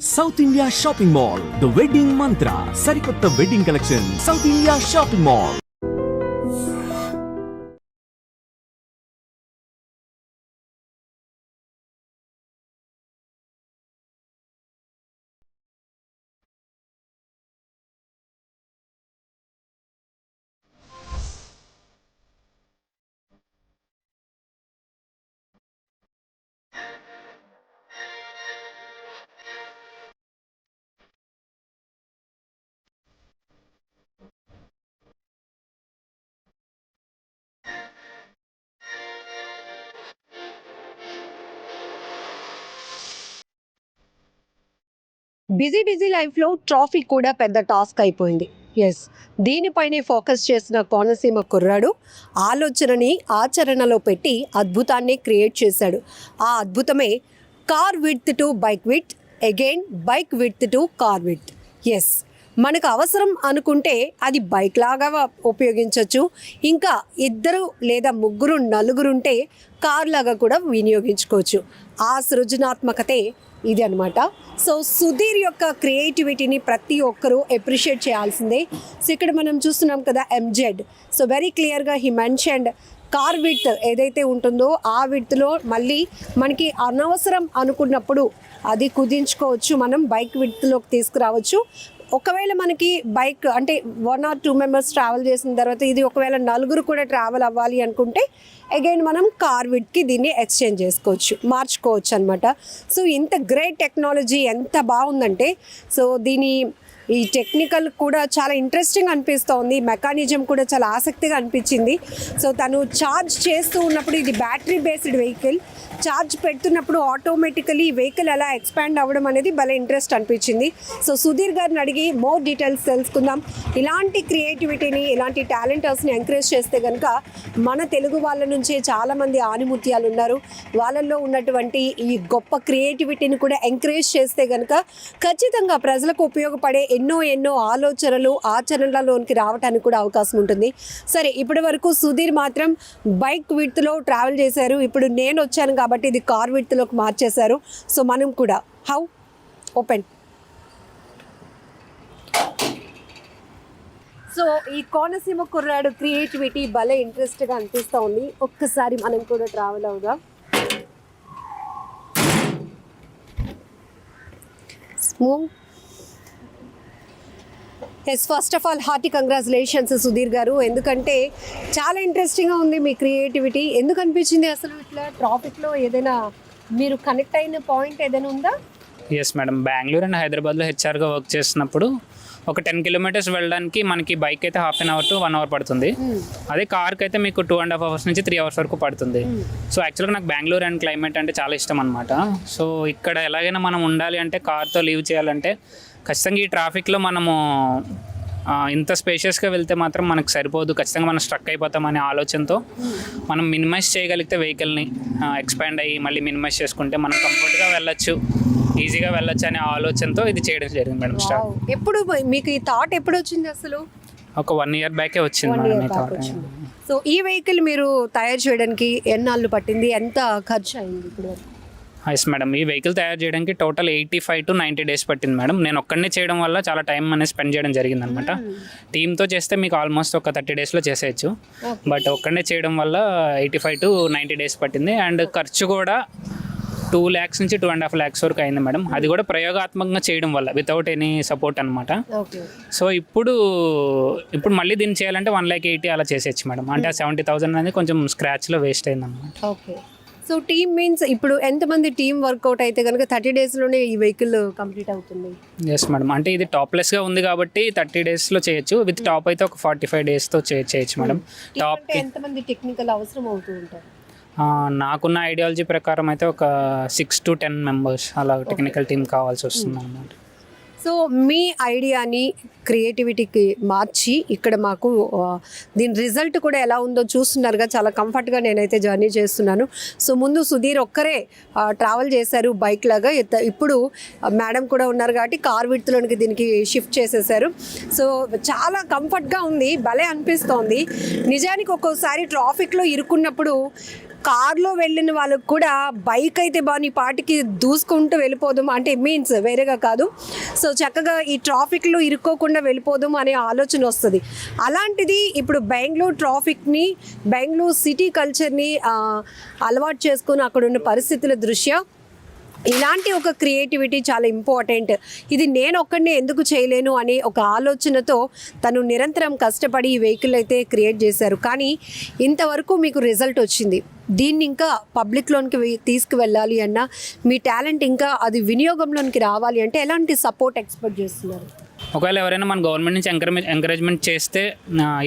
South India shopping mall the wedding మంత్ర సరికొత్త wedding collection south India shopping mall. Busy లైఫ్లో traffic కూడా పెద్ద task అయిపోయింది. ఎస్, దీనిపైనే ఫోకస్ చేసిన కోనసీమ కుర్రాడు ఆలోచనని ఆచరణలో పెట్టి అద్భుతాన్ని క్రియేట్ చేశాడు. ఆ అద్భుతమే car width to bike width, again bike width to car width. Yes, మనకు అవసరం అనుకుంటే అది బైక్ లాగా ఉపయోగించవచ్చు, ఇంకా ఇద్దరు లేదా ముగ్గురు నలుగురుంటే కార్ లాగా కూడా వినియోగించుకోవచ్చు. ఆ సృజనాత్మకతే ఇది అనమాట. సో సుధీర్ యొక్క క్రియేటివిటీని ప్రతి ఒక్కరూ అప్రిషియేట్ చేయాల్సిందే. సో ఇక్కడ మనం చూస్తున్నాం కదా ఎంజెడ్. సో వెరీ క్లియర్గా హీ మెన్షన్డ్ కార్ విడ్త్ ఏదైతే ఉంటుందో ఆ విడ్త్లో మళ్ళీ మనకి అనవసరం అనుకున్నప్పుడు అది కుదించుకోవచ్చు, మనం బైక్ విడ్త్లోకి తీసుకురావచ్చు. ఒకవేళ మనకి బైక్ అంటే 1 or 2 మెంబర్స్ ట్రావెల్ చేసిన తర్వాత ఇది ఒకవేళ నలుగురు కూడా ట్రావెల్ అవ్వాలి అనుకుంటే అగైన్ మనం కార్ విడ్కి దీన్ని ఎక్స్చేంజ్ చేసుకోవచ్చు, మార్చుకోవచ్చు అనమాట. సో ఇంత గ్రేట్ టెక్నాలజీ ఎంత బాగుందంటే, సో ఈ టెక్నికల్ కూడా చాలా ఇంట్రెస్టింగ్ అనిపిస్తోంది. మెకానిజం కూడా చాలా ఆసక్తిగా అనిపించింది. సో తను ఛార్జ్ చేస్తూ ఉన్నప్పుడు ఇది బ్యాటరీ బేస్డ్ వెహికల్, ఛార్జ్ పెడుతున్నప్పుడు ఆటోమేటికలీ ఈ వెహికల్ ఎలా ఎక్స్పాండ్ అవ్వడం అనేది భలే ఇంట్రెస్ట్ అనిపించింది. సో సుధీర్ గారిని అడిగి మోర్ డీటెయిల్స్ తెలుసుకుందాం. ఇలాంటి క్రియేటివిటీని, ఇలాంటి టాలెంటర్స్ని ఎంకరేజ్ చేస్తే కనుక మన తెలుగు వాళ్ళ నుంచే చాలామంది ఆనిముత్యాలు ఉన్నారు. వాళ్ళల్లో ఉన్నటువంటి ఈ గొప్ప క్రియేటివిటీని కూడా ఎంకరేజ్ చేస్తే కనుక ఖచ్చితంగా ప్రజలకు ఉపయోగపడే ఎన్నో ఆలోచనలు ఆచరణలలోనికి రావడానికి కూడా అవకాశం ఉంటుంది. సరే, ఇప్పటి వరకు సుధీర్ మాత్రం బైక్ విడ్త్లో ట్రావెల్ చేశారు. ఇప్పుడు నేను వచ్చాను కాబట్టి ఇది కార్ విడ్త్లోకి మార్చేశారు. సో మనం కూడా హౌ ఓపెన్. సో ఈ కోనసీమ కుర్రాడు క్రియేటివిటీ భలే ఇంట్రెస్ట్గా అనిపిస్తూ ఉంది. ఒక్కసారి మనం కూడా ట్రావెల్ అవుదాం. Move. Yes, first of all hearty congratulations Sudheer గారు. ఎందుకంటే చాలా ఇంట్రెస్టింగ్గా ఉంది మీ క్రియేటివిటీ. ఎందుకు అనిపించింది అసలు ఇట్లా ట్రాఫిక్లో ఏదైనా మీరు కనెక్ట్ అయిన పాయింట్ ఏదైనా ఉందా? ఎస్ మేడం, బెంగళూరు అండ్ హైదరాబాద్లో హెచ్ఆర్గా వర్క్ చేసినప్పుడు ఒక 10 kilometers వెళ్ళడానికి మనకి బైక్ అయితే 1/2 hour to 1 hour పడుతుంది. అదే కార్కి అయితే మీకు 2.5 hours నుంచి 3 hours వరకు పడుతుంది. సో యాక్చువల్గా నాకు బెంగళూరు అండ్ క్లైమేట్ అంటే చాలా ఇష్టం అనమాట. సో ఇక్కడ ఎలాగైనా మనం ఉండాలి అంటే, కార్తో లీవ్ చేయాలంటే ఖచ్చితంగా ఈ ట్రాఫిక్లో మనము ఇంత స్పేషియస్గా వెళ్తే మాత్రం మనకు సరిపోదు, ఖచ్చితంగా మనం స్ట్రక్ అయిపోతామనే ఆలోచనతో మనం మినిమైజ్ చేయగలిగితే వెహికల్ని ఎక్స్పాండ్ అయ్యి మళ్ళీ మినిమైజ్ చేసుకుంటే మనం కంఫర్ట్గా వెళ్ళొచ్చు, ఈజీగా వెళ్ళొచ్చు అనే ఆలోచనతో ఇది చేయడం జరిగింది మేడం. స్టార్ట్ ఎప్పుడు మీకు ఈ థాట్ ఎప్పుడు వచ్చింది అసలు? ఒక 1 year బ్యాకే వచ్చింది మేడం ఈ థాట్. సో ఈ వెహికల్ మీరు తయారు చేయడానికి ఎన్నాళ్ళు పట్టింది, ఎంత ఖర్చు అయింది ఇప్పుడు? ఎస్ మేడం, ఈ వెహికల్ తయారు చేయడానికి టోటల్ 85 to 90 days పట్టింది మేడం. నేను ఒక్కడనే చేయడం వల్ల చాలా టైం అనేది స్పెండ్ చేయడం జరిగింది అనమాట. టీమ్తో చేస్తే మీకు ఆల్మోస్ట్ ఒక 30 daysలో చేసేయచ్చు, బట్ ఒక్కడనే చేయడం వల్ల 85 to 90 days పట్టింది. అండ్ ఖర్చు కూడా 2 lakhs నుంచి 2.5 lakhs వరకు అయింది మేడం. అది కూడా ప్రయోగాత్మకంగా చేయడం వల్ల, వితౌట్ ఎనీ సపోర్ట్ అనమాట. సో ఇప్పుడు మళ్ళీ దీన్ని చేయాలంటే 1,80,000 అలా చేసేయచ్చు మేడం. అంటే ఆ 70,000 అనేది కొంచెం స్క్రాచ్లో వేస్ట్ అయింది అనమాట. ఓకే. సో టీమ్ మీన్స్ ఇప్పుడు ఎంతమంది టీమ్ వర్కౌట్ అయితే కనుక 30 daysలోనే ఈ వెహికల్ కంప్లీట్ అవుతుంది? ఎస్ మేడం, అంటే ఇది టాప్లెస్గా ఉంది కాబట్టి 30 daysలో చేయొచ్చు. విత్ టాప్ అయితే ఒక 45 daysతో చేయొచ్చు మేడం. టాప్కి ఎంతమంది టెక్నికల్ అవసరం అవుతూ ఉంటారు? నాకున్న ఐడియాలజీ ప్రకారం అయితే ఒక 6 to 10 members అలా టెక్నికల్ టీమ్ కావాల్సి వస్తుంది అన్నమాట. సో మీ ఐడియాని క్రియేటివిటీకి మార్చి ఇక్కడ మాకు దీని రిజల్ట్ కూడా ఎలా ఉందో చూస్తున్నారుగా. చాలా కంఫర్ట్గా నేనైతే జర్నీ చేస్తున్నాను. సో ముందు సుధీర్ ఒక్కరే ట్రావెల్ చేశారు బైక్ లాగా, ఇప్పుడు మేడం కూడా ఉన్నారు కాబట్టి కార్ విడ్త్లోనికి దీనికి షిఫ్ట్ చేసేసారు. సో చాలా కంఫర్ట్గా ఉంది, భలే అనిపిస్తోంది. నిజానికి ఒక్కోసారి ట్రాఫిక్లో ఇరుక్కున్నప్పుడు కార్లో వెళ్ళిన వాళ్ళకు కూడా బైక్ అయితే బాగా ఈ పాటికి దూసుకుంటూ వెళ్ళిపోదాం అంటే మీన్స్ వేరేగా కాదు. సో చక్కగా ఈ ట్రాఫిక్లో ఇరుక్కోకుండా వెళ్ళిపోదాం అనే ఆలోచన వస్తుంది. అలాంటిది ఇప్పుడు బెంగళూరు ట్రాఫిక్ని, బెంగళూరు సిటీ కల్చర్ని అలవాటు చేసుకుని అక్కడ ఉన్న పరిస్థితుల దృష్ట్యా ఇలాంటి ఒక క్రియేటివిటీ చాలా ఇంపార్టెంట్. ఇది నేను ఒక్కడినే ఎందుకు చేయలేను అనే ఒక ఆలోచనతో తను నిరంతరం కష్టపడి ఈ వెహికల్ అయితే క్రియేట్ చేశారు. కానీ ఇంతవరకు మీకు రిజల్ట్ వచ్చింది. దీన్ని ఇంకా పబ్లిక్లోనికి తీసుకువెళ్ళాలి అన్న మీ టాలెంట్ ఇంకా అది వినియోగంలోనికి రావాలి అంటే ఎలాంటి సపోర్ట్ ఎక్స్పెక్ట్ చేస్తున్నారు? ఒకవేళ ఎవరైనా మన గవర్నమెంట్ నుంచి ఎంకరేజ్మెంట్ చేస్తే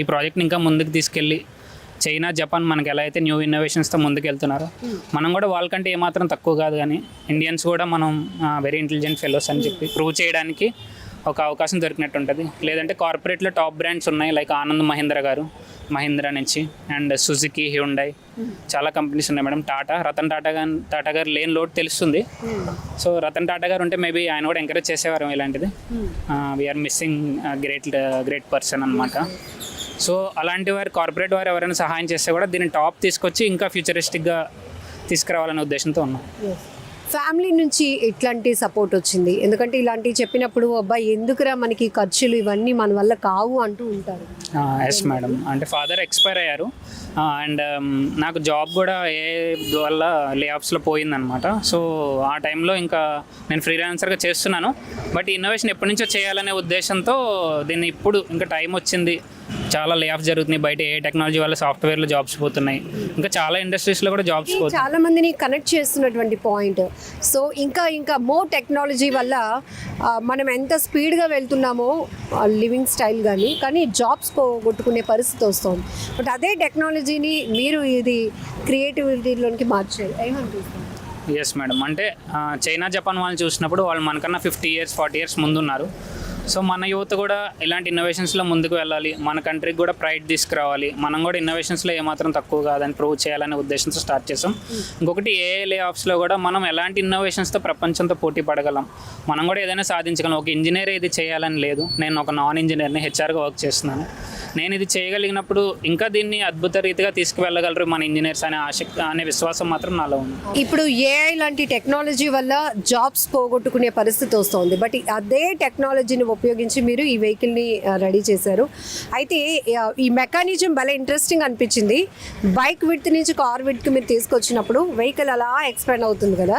ఈ ప్రాజెక్ట్ని ఇంకా ముందుకు తీసుకెళ్ళి చైనా, జపాన్ మనకి ఎలా అయితే న్యూ ఇన్నోవేషన్స్తో ముందుకు వెళ్తున్నారో మనం కూడా వాళ్ళకంటే ఏమాత్రం తక్కువ కాదు. కానీ ఇండియన్స్ కూడా మనం వెరీ ఇంటెలిజెంట్ ఫెలోస్ అని చెప్పి ప్రూవ్ చేయడానికి ఒక అవకాశం దొరికినట్టు ఉంటుంది. లేదంటే కార్పొరేట్లో టాప్ బ్రాండ్స్ ఉన్నాయి, లైక్ ఆనంద్ మహీంద్రా నుంచి, అండ్ సుజుకి, హ్యుండై, చాలా కంపెనీస్ ఉన్నాయి మేడం. రతన్ టాటా గారు లేని లోటు తెలుస్తుంది. సో రతన్ టాటా గారు ఉంటే మేబీ ఆయన కూడా ఎంకరేజ్ చేసేవారు ఇలాంటిది. వీఆర్ మిస్సింగ్ గ్రేట్ పర్సన్ అనమాట. సో అలాంటి వారు, కార్పొరేట్ వారు ఎవరైనా సహాయం చేస్తే కూడా దీన్ని టాప్ తీసుకొచ్చి ఇంకా ఫ్యూచరిస్టిక్గా తీసుకురావాలనే ఉద్దేశంతో ఉన్నాం. ఫ్యామిలీ నుంచి ఎట్లాంటి సపోర్ట్ వచ్చింది? ఎందుకంటే ఇలాంటివి చెప్పినప్పుడు అబ్బాయి ఎందుకురా మనకి ఖర్చులు ఇవన్నీ మన వల్ల కావు అంటూ ఉంటారు. ఎస్ మేడం, అంటే ఫాదర్ ఎక్స్పైర్ అయ్యారు అండ్ నాకు జాబ్ కూడా వల్ల లే ఆఫ్స్లో పోయిందనమాట. సో ఆ టైంలో ఇంకా నేను ఫ్రీలాన్సర్గా చేస్తున్నాను. బట్ ఈ ఇన్నోవేషన్ ఎప్పటి నుంచో చేయాలనే ఉద్దేశంతో దీన్ని ఇప్పుడు ఇంకా టైం వచ్చింది. చాలా లే ఆఫ్ జరుగుతున్నాయి బయట. ఏ టెక్నాలజీ వల్ల సాఫ్ట్వేర్లో జాబ్స్ పోతున్నాయి, ఇంకా చాలా ఇండస్ట్రీస్లో కూడా జాబ్స్ పోతున్నాయి. చాలా మందిని కనెక్ట్ చేస్తున్నటువంటి పాయింట్. సో ఇంకా మోర్ టెక్నాలజీ వల్ల మనం ఎంత స్పీడ్గా వెళ్తున్నామో లివింగ్ స్టైల్ కానీ జాబ్స్ పోగొట్టుకునే పరిస్థితి వస్తుంది. బట్ అదే టెక్నాలజీని మీరు ఇది క్రియేటివిటీలోనికి మార్చారు, ఏమనిపిస్తుంది? ఎస్ మేడం, అంటే చైనా, జపాన్ వాళ్ళని చూసినప్పుడు వాళ్ళు మనకన్నా 50 years 40 years ముందున్నారు. సో మన యూత్ కూడా ఇలాంటి ఇన్నోవేషన్స్లో ముందుకు వెళ్ళాలి, మన కంట్రీకి కూడా ప్రైడ్ తీసుకురావాలి, మనం కూడా ఇన్నోవేషన్స్లో ఏమాత్రం తక్కువ కాదని ప్రూవ్ చేయాలనే ఉద్దేశంతో స్టార్ట్ చేసాం. ఇంకొకటి లే ఆఫ్స్లో కూడా మనం ఎలాంటి ఇన్నోవేషన్స్తో ప్రపంచంతో పోటీ పడగలం, మనం కూడా ఏదైనా సాధించగలం. ఒక ఇంజనీర్ ఇది చేయాలని లేదు, నేను ఒక నాన్ ఇంజనీర్ని, హెచ్ఆర్గా వర్క్ చేస్తున్నాను. నేను ఇది చేయగలిగినప్పుడు ఇంకా దీన్ని అద్భుత రీతిగా తీసుకువెళ్ళగలరు మన ఇంజనీర్స్ అనే విశ్వాసం మాత్రం నాలో ఉంది. ఇప్పుడు ఏఐ లాంటి టెక్నాలజీ వల్ల జాబ్స్ పోగొట్టుకునే పరిస్థితి వస్తుంది. బట్ అదే టెక్నాలజీని ఉపయోగించి మీరు ఈ వెహికల్ని రెడీ చేశారు. అయితే ఈ మెకానిజం భలే ఇంట్రెస్టింగ్ అనిపించింది. బైక్ విడ్త్ నుంచి కార్ విడ్త్కి మీరు తీసుకొచ్చినప్పుడు వెహికల్ అలా ఎక్స్పాండ్ అవుతుంది కదా,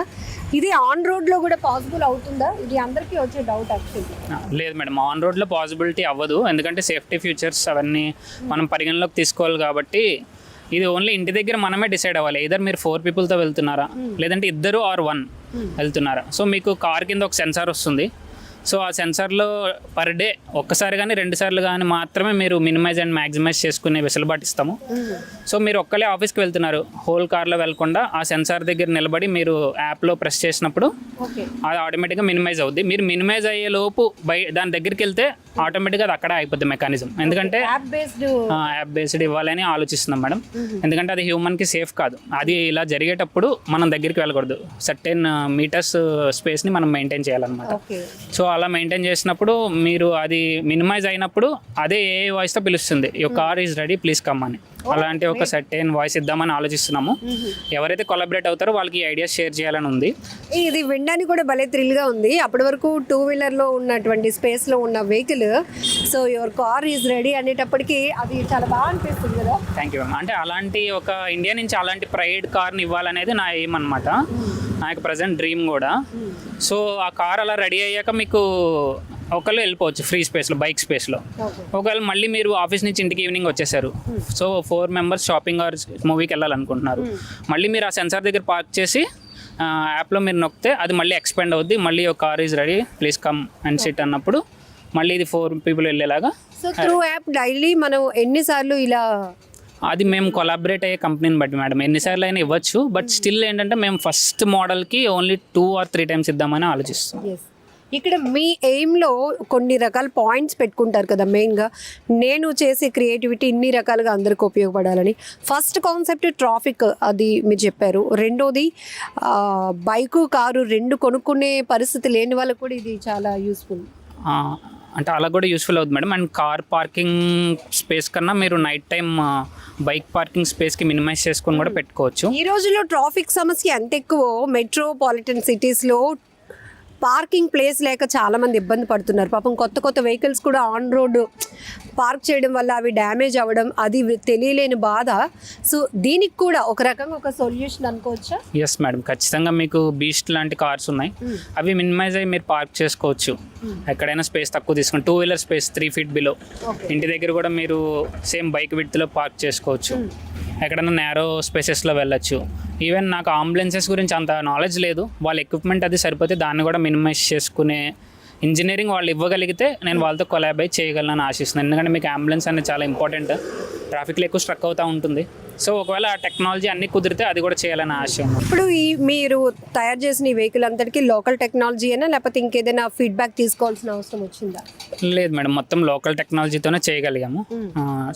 ఇది ఆన్ రోడ్లో కూడా పాసిబుల్ అవుతుందా? ఇది అందరికీ వచ్చే డౌట్ యాక్చువల్లీ. లేదు మేడం, ఆన్ రోడ్లో పాసిబిలిటీ అవ్వదు. ఎందుకంటే సేఫ్టీ ఫీచర్స్ అవన్నీ మనం పరిగణలోకి తీసుకోవాలి. కాబట్టి ఇది ఓన్లీ ఇంటి దగ్గర మనమే డిసైడ్ అవ్వాలి. ఇద్దరు మీరు 4 peopleతో వెళ్తున్నారా, లేదంటే 2 or 1 వెళ్తున్నారా. సో మీకు కార్ కింద ఒక సెన్సార్ వస్తుంది. సో ఆ సెన్సార్లో పర్ డే ఒక్కసారి కానీ 2 సార్లు కానీ మాత్రమే మీరు మినిమైజ్ అండ్ మ్యాక్సిమైజ్ చేసుకునే వెసులుబాటు ఇస్తాము. సో మీరు ఒక్కలే ఆఫీస్కి వెళ్తున్నారు, హోల్ కార్లో వెళ్లకుండా ఆ సెన్సార్ దగ్గర నిలబడి మీరు యాప్లో ప్రెస్ చేసినప్పుడు అది ఆటోమేటిక్గా మినిమైజ్ అవుద్ది. మీరు మినిమైజ్ అయ్యే లోపు దాని దగ్గరికి వెళ్తే ఆటోమేటిక్గా అది అక్కడే అయిపోద్ది మెకానిజం. ఎందుకంటే యాప్ బేస్డ్ ఇవ్వాలని ఆలోచిస్తున్నాం మేడం. ఎందుకంటే అది హ్యూమన్కి సేఫ్ కాదు. అది ఇలా జరిగేటప్పుడు మనం దగ్గరికి వెళ్ళకూడదు. సర్టెన్ మీటర్స్ స్పేస్ని మనం మెయింటైన్ చేయాలన్నమాట. సో అలా మెయింటైన్ చేసినప్పుడు మీరు అది మినిమైజ్ అయినప్పుడు అదే ఏ వాయిస్తో పిలుస్తుంది, your car is ready please come అని. అలాంటి ఒక సర్టెన్ వాయిస్ ఇద్దామని ఆలోచిస్తున్నాము. ఎవరైతే కొలాబరేట్ అవుతారో వాళ్ళకి ఈ ఐడియాస్ షేర్ చేయాలని ఉంది. ఇది వినడానికి కూడా భలే థ్రిల్గా ఉంది. అప్పటి వరకు 2-wheelerలో ఉన్నటువంటి స్పేస్లో ఉన్న vehicle, so your car is ready అనేటప్పటికీ అది చాలా బాగా అనిపిస్తుంది కదా. Thank you ma'am. అంటే అలాంటి ఒక ఇండియా నుంచి అలాంటి ప్రైడ్ కార్ని ఇవ్వాలనేది నా ఎయిమ్ అనమాట, నాకు ప్రజెంట్ డ్రీమ్ కూడా. సో ఆ కార్ అలా రెడీ అయ్యాక మీకు ఒకళ్ళు వెళ్ళిపోవచ్చు ఫ్రీ స్పేస్లో, బైక్ స్పేస్లో. ఒకవేళ మళ్ళీ మీరు ఆఫీస్ నుంచి ఇంటికి ఈవినింగ్ వచ్చేసారు, సో 4 members షాపింగ్ ఆర్ మూవీకి వెళ్ళాలనుకుంటున్నారు, మళ్ళీ మీరు ఆ సెన్సార్ దగ్గర పార్క్ చేసి యాప్లో మీరు నొక్కితే అది మళ్ళీ ఎక్స్పెండ్ అవుద్ది. మళ్ళీ ఒక car is ready please come and sit అన్నప్పుడు మళ్ళీ ఇది 4 people వెళ్ళేలాగా. సో త్రూ యాప్ డైలీ మనం ఎన్నిసార్లు ఇలా, అది మేము కొలాబరేట్ అయ్యే కంపెనీని బట్టి మేడం ఎన్నిసార్లు అయినా ఇవ్వచ్చు. బట్ స్టిల్ ఏంటంటే మేము ఫస్ట్ మోడల్కి ఓన్లీ 2 or 3 times ఇద్దామని ఆలోచిస్తాం. ఇక్కడ మీ ఎయిమ్లో కొన్ని రకాల పాయింట్స్ పెట్టుకుంటారు కదా, మెయిన్గా నేను చేసే క్రియేటివిటీ ఇన్ని రకాలుగా అందరికి ఉపయోగపడాలని. ఫస్ట్ కాన్సెప్ట్ ట్రాఫిక్, అది మీరు చెప్పారు. రెండోది బైకు కారు 2 కొనుక్కునే పరిస్థితి లేని వాళ్ళకు కూడా ఇది చాలా యూస్ఫుల్. అంటే అలా కూడా యూస్ఫుల్ అవుతుంది madam. And car parking space కన్నా మీరు నైట్ టైం బైక్ పార్కింగ్ స్పేస్కి మినిమైజ్ చేసుకొని కూడా పెట్టుకోవచ్చు. ఈ రోజుల్లో ట్రాఫిక్ సమస్య ఎంత ఎక్కువ, మెట్రోపాలిటన్ సిటీస్లో పార్కింగ్ ప్లేస్ లేక చాలా మంది ఇబ్బంది పడుతున్నారు. పాపం కొత్త కొత్త వెహికల్స్ కూడా ఆన్ రోడ్ పార్క్ చేయడం వల్ల అవి డ్యామేజ్ అవ్వడం, అది తెలియలేని బాధ. సో దీనికి కూడా ఒక రకంగా ఒక సొల్యూషన్ అనుకోవచ్చా? ఎస్ మేడం, ఖచ్చితంగా మీకు బీస్ట్ లాంటి కార్స్ ఉన్నాయి, అవి మినిమైజ్ అయ్యి మీరు పార్క్ చేసుకోవచ్చు. ఎక్కడైనా స్పేస్ తక్కువ తీసుకుని 2 వీలర్ స్పేస్ 3 feet బిలో ఇంటి దగ్గర కూడా మీరు సేమ్ బైక్ విడ్త్లో పార్క్ చేసుకోవచ్చు. ఎక్కడైనా నేరో స్పేసెస్లో వెళ్ళొచ్చు. ఈవెన్ నాకు అంబులెన్సెస్ గురించి అంత నాలెడ్జ్ లేదు, వాళ్ళ ఎక్విప్మెంట్ అది సరిపోతే దాన్ని కూడా మినిమైజ్ చేసుకునే ఇంజనీరింగ్ వాళ్ళు ఇవ్వగలిగితే నేను వాళ్ళతో కొలాబరేట్ చేయగలను ఆశిస్తున్నాను. ఎందుకంటే మీకు అంబులెన్స్ అనేది చాలా ఇంపార్టెంట్, ట్రాఫిక్లో ఎక్కువ స్ట్రక్ అవుతూ ఉంటుంది. సో ఒకవేళ ఆ టెక్నాలజీ అన్నీ కుదిరితే అది కూడా చేయాలని ఆశ. ఇప్పుడు మీరు తయారు చేసిన ఈ వెహికల్ అంతటికి లోకల్ టెక్నాలజీ అయినా లేకపోతే ఇంకేదైనా ఫీడ్బ్యాక్ తీసుకోవాల్సిన అవసరం వచ్చిందా? లేదు మేడం, మొత్తం లోకల్ టెక్నాలజీతోనే చేయగలిగాము.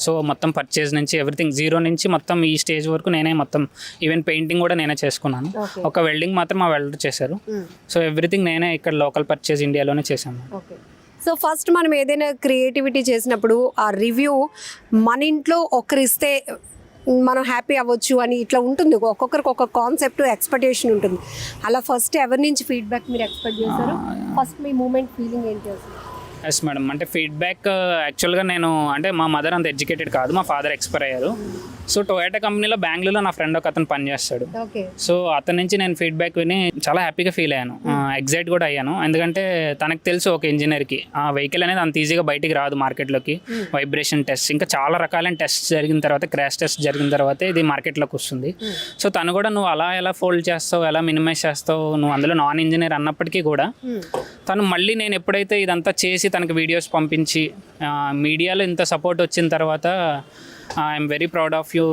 సో మొత్తం పర్చేజ్ నుంచి ఎవ్రీథింగ్ జీరో నుంచి మొత్తం ఈ స్టేజ్ వరకు నేనే మొత్తం ఈవెన్ పెయింటింగ్ కూడా నేనే చేసుకున్నాను. ఒక వెల్డింగ్ మాత్రం మా వెల్డర్ చేశారు. సో ఎవ్రీథింగ్ నేనే ఇక్కడ లోకల్ పర్చేజ్ ఇండియాలోనే చేశాను. ఓకే. సో ఫస్ట్ మనం ఏదైనా క్రియేటివిటీ చేసినప్పుడు ఆ రివ్యూ మన ఇంట్లో ఒకరిస్తే మనం హ్యాపీ అవ్వచ్చు అని ఇట్లా ఉంటుంది. ఒక్కొక్కరికి ఒక్కొక్క కాన్సెప్ట్ ఎక్స్పెక్టేషన్ ఉంటుంది. అలా ఫస్ట్ ఎవరి నుంచి ఫీడ్బ్యాక్ మీరు ఎక్స్పెక్ట్ చేశారు? ఫస్ట్ మీ మూమెంట్ ఫీలింగ్ ఏంటి అసలు? ఎస్ మేడం, అంటే ఫీడ్బ్యాక్ యాక్చువల్గా నేను అంటే మా మదర్ అంత ఎడ్యుకేటెడ్ కాదు, మా ఫాదర్ ఎక్స్పైర్ అయ్యారు. సో టొయోటా కంపెనీలో బెంగళూరులో నా ఫ్రెండ్ ఒక అతను పనిచేస్తాడు. సో అతని నుంచి నేను ఫీడ్బ్యాక్ విని చాలా హ్యాపీగా ఫీల్ అయ్యాను, ఎగ్జైట్ కూడా అయ్యాను. ఎందుకంటే తనకు తెలుసు ఒక ఇంజనీర్కి ఆ వెహికల్ అనేది అంత ఈజీగా బయటికి రాదు మార్కెట్లోకి. వైబ్రేషన్ టెస్ట్ ఇంకా చాలా రకాలైన టెస్ట్ జరిగిన తర్వాత, క్రాష్ టెస్ట్ జరిగిన తర్వాత ఇది మార్కెట్లోకి వస్తుంది. సో తను కూడా నువ్వు అలా ఎలా ఫోల్డ్ చేస్తావు, ఎలా మినిమైజ్ చేస్తావు, నువ్వు అందులో నాన్ ఇంజనీర్ అన్నప్పటికీ కూడా తను మళ్ళీ నేను ఎప్పుడైతే ఇదంతా చేసి తనకి వీడియోస్ పంపించి మీడియాలో ఇంత సపోర్ట్ వచ్చిన తర్వాత I'm very proud of you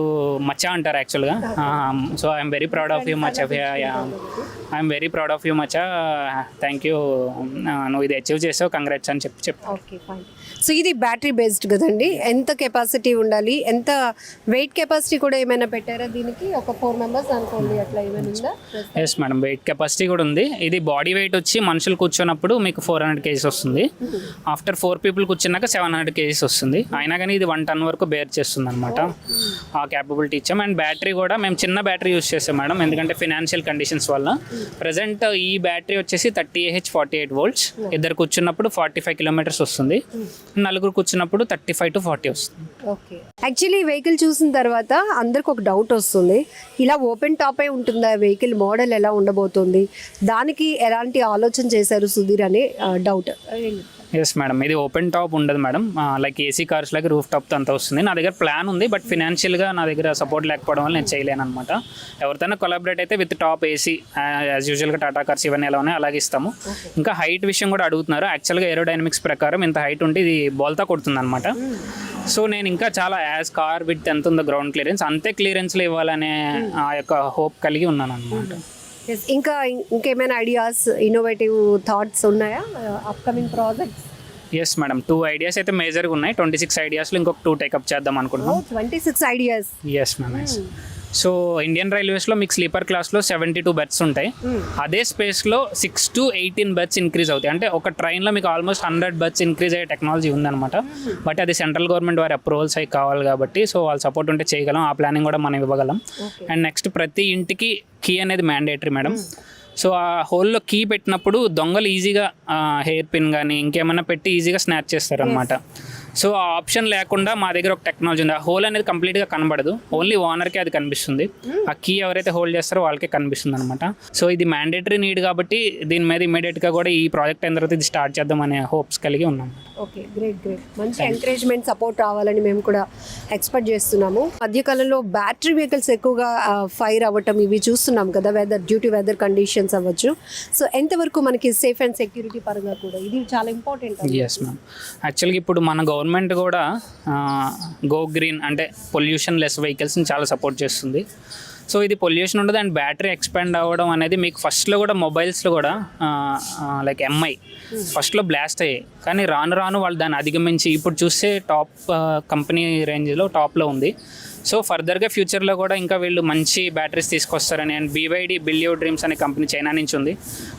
మచ్చా అంటారు యాక్చువల్గా. So I'm very proud of you మచ్చా, I'm very proud of you మచ్చా, థ్యాంక్ యూ, నువ్వు ఇది అచీవ్ చేసావు, కంగ్రాట్స్ అని చెప్పి. Okay fine. సో ఇది బ్యాటరీ బేస్డ్ కదండి, ఎంత కెపాసిటీ ఉండాలి, ఎంత వెయిట్ కెపాసిటీ కూడా ఏమైనా పెట్టారా దీనికి? ఒక 4 members అనుకోండి, అట్లా ఏమైనా ఉందా? ఎస్ మేడం, వెయిట్ కెపాసిటీ కూడా ఉంది. ఇది బాడీ వెయిట్ వచ్చి మనుషులు కూర్చున్నప్పుడు మీకు 400 kgs వస్తుంది. ఆఫ్టర్ 4 people కూర్చున్నాక 700 kgs వస్తుంది. అయినా కానీ ఇది 1 ton వరకు బేర్ చేస్తుంది అనమాట. ఆ క్యాపబిలిటీ ఇచ్చాం. అండ్ బ్యాటరీ కూడా మేము చిన్న బ్యాటరీ యూస్ చేసాం మేడం, ఎందుకంటే ఫినాన్షియల్ కండిషన్స్ వల్ల. ప్రజెంట్ ఈ బ్యాటరీ వచ్చేసి 30Ah 48 volts, ఇద్దరు కూర్చున్నప్పుడు 45 kilometers వస్తుంది, నలుగురు కూర్చున్నప్పుడు 35 to 40 వస్తుంది. ఓకే. యాక్చువల్లీ ఈ వెహికల్ చూసిన తర్వాత అందరికి ఒక డౌట్ వస్తుంది, ఇలా ఓపెన్ టాపే ఉంటుందా వెహికల్, మోడల్ ఎలా ఉండబోతుంది, దానికి ఎలాంటి ఆలోచన చేశారు సుధీర్ అనే డౌట్. ఎస్ మేడం, ఇది ఓపెన్ టాప్ ఉండదు మేడం, లైక్ ఏసీ కార్స్ లాగా రూఫ్ టాప్తో అంతా వస్తుంది. నా దగ్గర ప్లాన్ ఉంది, బట్ ఫినాన్షియల్గా నా దగ్గర సపోర్ట్ లేకపోవడం వల్ల నేను చేయలేను అనమాట. ఎవరితోనే కొలాబరేట్ అయితే విత్ టాప్ ఏసీ యాజ్ యూజువల్గా టాటా కార్స్ ఇవన్నీ ఎలా ఉన్నాయి అలాగే ఇస్తాము. ఇంకా హైట్ విషయం కూడా అడుగుతున్నారు. యాక్చువల్గా ఏరోడైనమిక్స్ ప్రకారం ఇంత హైట్ ఉంటే ఇది బోల్తా కొడుతుంది అనమాట. సో నేను ఇంకా చాలా యాజ్ కార్ విత్ ఎంత ఉందో గ్రౌండ్ క్లియరెన్స్ అంతే క్లియరెన్స్లో ఇవ్వాలనే ఆ యొక్క హోప్ కలిగి ఉన్నాను అనమాట. ఇంకా ఇంకేమైనా ఐడియాస్, ఇన్నోవేటివ్ థాట్స్ ఉన్నాయా upcoming projects? Yes madam, 2 ideas అయితే మేజర్గా ఉన్నాయి. 26 ideasలో ఇంకొక 2 టేకప్ చేద్దాం అనుకుంటున్నాం. 26 ideas. Yes ma'am, yes. So Indian రైల్వేస్లో మీకు స్లీపర్ క్లాస్లో 72 berths ఉంటాయి. అదే స్పేస్లో 6 to 18 berths ఇంక్రీజ్ అవుతాయి. అంటే ఒక ట్రైన్లో మీకు ఆల్మోస్ట్ 100 berths ఇంక్రీజ్ అయ్యే టెక్నాలజీ ఉందన్నమాట. బట్ అది సెంట్రల్ గవర్నమెంట్ వారి అప్రూవల్స్ అయి కావాలి కాబట్టి, సో వాళ్ళ సపోర్ట్ ఉంటే చేయగలం. ఆ ప్లానింగ్ కూడా మనం ఇవ్వగలం. అండ్ నెక్స్ట్ ప్రతి ఇంటికి కీ అనేది మ్యాండేటరీ మేడం. సో ఆ హోల్లో కీ పెట్టినప్పుడు దొంగలు ఈజీగా హెయిర్ పిన్ కానీ ఇంకేమైనా పెట్టి ఈజీగా స్నాచ్ చేస్తారనమాట. సో ఆ ఆప్షన్ లేకుండా మా దగ్గర ఒక టెక్నాలజీ ఉంది. ఆ హోల్ అనేది కంప్లీట్గా కనబడదు, ఓన్లీ ఓనర్కే అది కనిపిస్తుంది. ఆ కీ ఎవరైతే హోల్డ్ చేస్తారో వాళ్ళకే కనిపిస్తుంది అనమాట. సో ఇది మ్యాండేటరీ నీడ్ కాబట్టి దీని మీద ఇమీడియట్గా కూడా ఈ ప్రాజెక్ట్ అయిన తర్వాత ఇది స్టార్ట్ చేద్దాం అనే హోప్స్ కలిగి ఉన్నాం. Okay, great great. మంచి ఎంకరేజ్మెంట్, సపోర్ట్ రావాలని మేము కూడా ఎక్స్పెక్ట్ చేస్తున్నాము. మధ్యకాలంలో బ్యాటరీ వెహికల్స్ ఎక్కువగా ఫైర్ అవ్వటం ఇవి చూస్తున్నాం కదా, వెదర్ కండిషన్స్ అవ్వచ్చు. సో ఎంతవరకు మనకి సేఫ్ అండ్ సెక్యూరిటీ పరంగా కూడా ఇది చాలా ఇంపార్టెంట్. ఎస్ మ్యామ్, యాక్చువల్గా ఇప్పుడు మన గవర్నమెంట్ కూడా గో గ్రీన్ అంటే పొల్యూషన్ లెస్ వెహికల్స్ని చాలా సపోర్ట్ చేస్తుంది. సో ఇది పొల్యూషన్ ఉండదు అండ్ బ్యాటరీ ఎక్స్పాండ్ అవ్వడం అనేది మీకు ఫస్ట్లో కూడా మొబైల్స్లో కూడా లైక్ ఎంఐ ఫస్ట్లో బ్లాస్ట్ అయ్యాయి, కానీ రాను రాను వాళ్ళు దాన్ని అధిగమించి ఇప్పుడు చూస్తే టాప్ కంపెనీ రేంజ్లో టాప్లో ఉంది. సో ఫర్దర్గా ఫ్యూచర్లో కూడా ఇంకా వీళ్ళు మంచి బ్యాటరీస్ తీసుకొస్తారని. అండ్ BYD బిలియో డ్రీమ్స్ అనే కంపెనీ చైనా నుంచి ఉంది.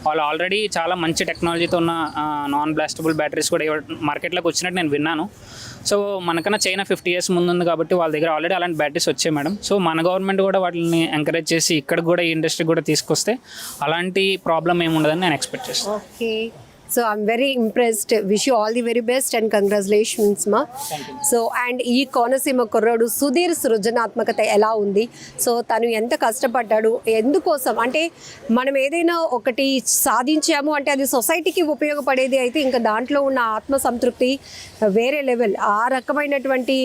వాళ్ళు ఆల్రెడీ చాలా మంచి టెక్నాలజీతో ఉన్న నాన్ బ్లాస్టబుల్ బ్యాటరీస్ కూడా మార్కెట్లోకి వచ్చినట్టు నేను విన్నాను. సో మనకన్నా చైనా 50 years ముందు ఉంది కాబట్టి వాళ్ళ దగ్గర ఆల్రెడీ అలాంటి బ్యాటరీస్ వచ్చాయి మేడం. సో మన గవర్నమెంట్ కూడా వాటిని ఎంకరేజ్ చేసి ఇక్కడ కూడా ఈ ఇండస్ట్రీ కూడా తీసుకొస్తే అలాంటి ప్రాబ్లం ఏమి ఉండదని నేను ఎక్స్పెక్ట్ చేస్తాను. Okay, so I'm very impressed. Wish you all the very best and congratulations మా. సో అండ్ ఈ కోనసీమ కుర్రాడు సుధీర్ సృజనాత్మకత ఎలా ఉంది, సో తను ఎంత కష్టపడ్డాడు, ఎందుకోసం అంటే మనం ఏదైనా ఒకటి సాధించాము అంటే అది సొసైటీకి ఉపయోగపడేది అయితే ఇంకా దాంట్లో ఉన్న ఆత్మసంతృప్తి వేరే లెవెల్. ఆ రకమైనటువంటి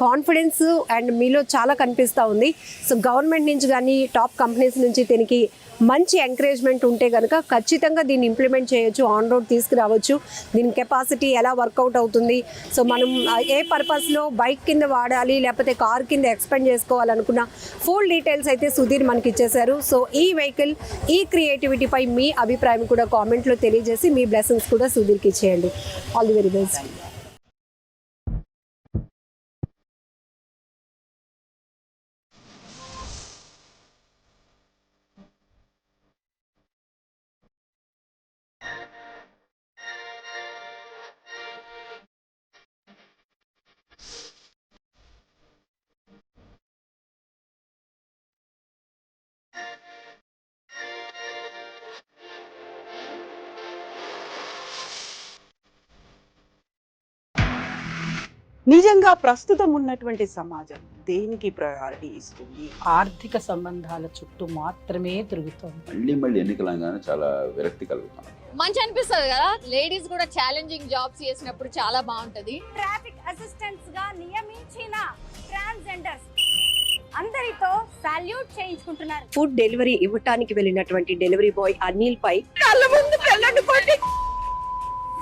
కాన్ఫిడెన్స్ అండ్ మీలో చాలా కనిపిస్తూ ఉంది. సో గవర్నమెంట్ నుంచి కానీ టాప్ కంపెనీస్ నుంచి దీనికి మంచి ఎంకరేజ్మెంట్ ఉంటే కనుక ఖచ్చితంగా దీన్ని ఇంప్లిమెంట్ చేయొచ్చు, ఆన్ రోడ్ తీసుకురావచ్చు. దీని కెపాసిటీ ఎలా వర్కౌట్ అవుతుంది, సో మనం ఏ పర్పస్లో బైక్ కింద వాడాలి లేకపోతే కార్ కింద ఎక్స్పెండ్ చేసుకోవాలనుకున్న ఫుల్ డీటెయిల్స్ అయితే సుధీర్ మనకి ఇచ్చేశారు. సో ఈ వెహికల్, ఈ క్రియేటివిటీపై మీ అభిప్రాయం కూడా కామెంట్లో తెలియజేసి మీ బ్లెస్సింగ్స్ కూడా సుధీర్కి ఇచ్చేయండి. All the very best. నిజంగా ప్రస్తుతం ఉన్నటువంటి సమాజం దేనికి ప్రయారిటీ ఇస్తుంది? ఆర్థిక సంబంధాల చుట్టూ మాత్రమే తిరుగుతోంది. మళ్ళీ ఎన్నికలంగానే చాలా విరక్తి కలుగుతాం. మంచి అనిపిస్తుంది కదా, లేడీస్ కూడా ఛాలెంజింగ్ జాబ్స్ చేసినప్పుడు చాలా బాగుంటది. ట్రాఫిక్ అసిస్టెంట్స్ గా నియమించిన ట్రాన్స్జెండర్స్ అందరితో సాల్యూట్ చేయించుకుంటున్నారు. ఫుడ్ డెలివరీ ఇవ్వటానికి వెళ్ళినటువంటి డెలివరీ బాయ్ అనిల్ పై కళ్ళ ముందు